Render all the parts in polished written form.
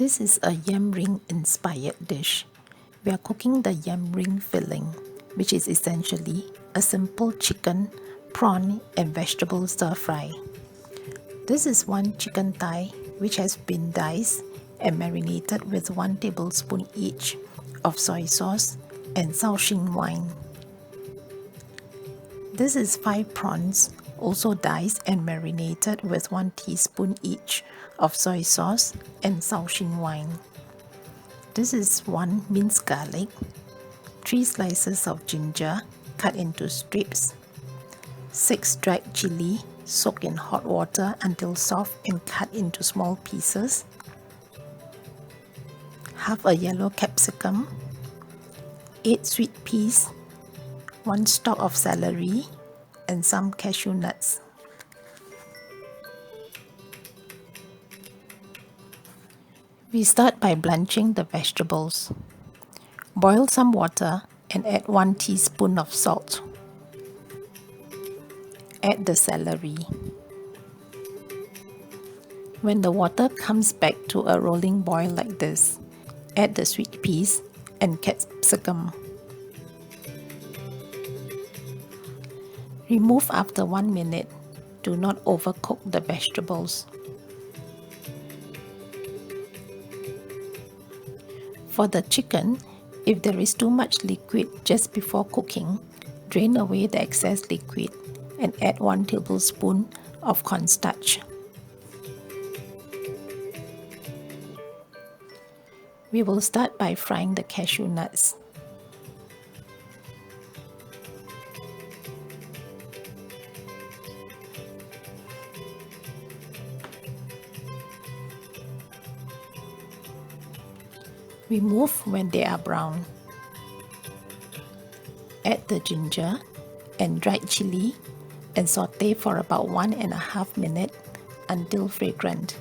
This is a yam ring inspired dish. We are cooking the yam ring filling, which is essentially a simple chicken, prawn and vegetable stir fry. This is one chicken thigh which has been diced and marinated with 1 tablespoon each of soy sauce and shaoxing wine. This is 5 prawns, also diced and marinated with 1 teaspoon each of soy sauce and shaoxing wine. This is 1 minced garlic, 3 slices of ginger cut into strips, 6 dried chilli soaked in hot water until soft and cut into small pieces, half a yellow capsicum, 8 sweet peas, 1 stalk of celery, and some cashew nuts. We start by blanching the vegetables. Boil some water and add 1 teaspoon of salt. Add the celery. When the water comes back to a rolling boil like this, add the sweet peas and capsicum. Remove after 1 minute. Do not overcook the vegetables. For the chicken, if there is too much liquid just before cooking, drain away the excess liquid and add 1 tablespoon of cornstarch. We will start by frying the cashew nuts. Remove when they are brown. Add the ginger and dried chili and saute for about 1.5 minutes until fragrant.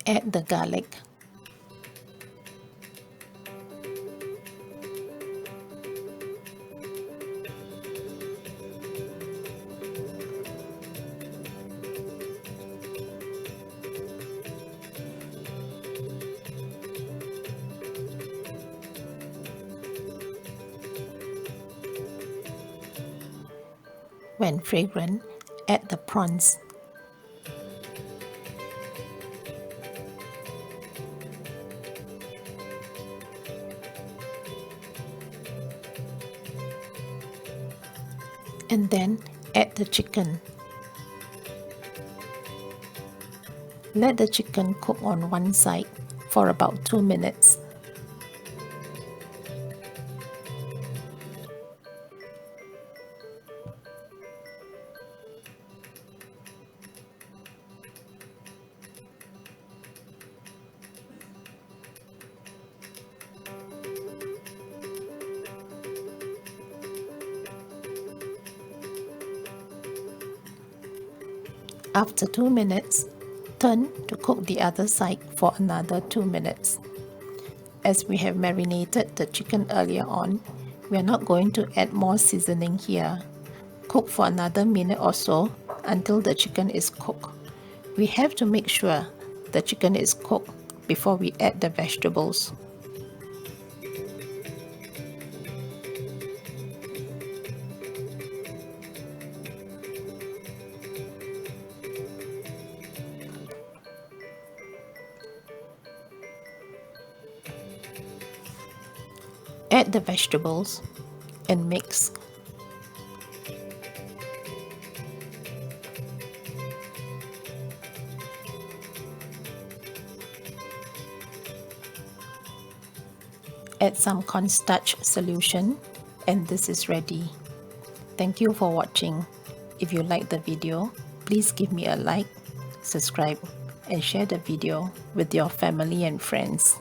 Add the garlic. When fragrant, add the prawns. And then add the chicken. Let the chicken cook on one side for about 2 minutes. After 2 minutes, turn to cook the other side for another 2 minutes. As we have marinated the chicken earlier on, we are not going to add more seasoning here. Cook for another minute or so until the chicken is cooked. We have to make sure the chicken is cooked before we add the vegetables. Add the vegetables and mix. Add some cornstarch solution and this is ready. Thank you for watching. If you like the video, please give me a like, subscribe and share the video with your family and friends.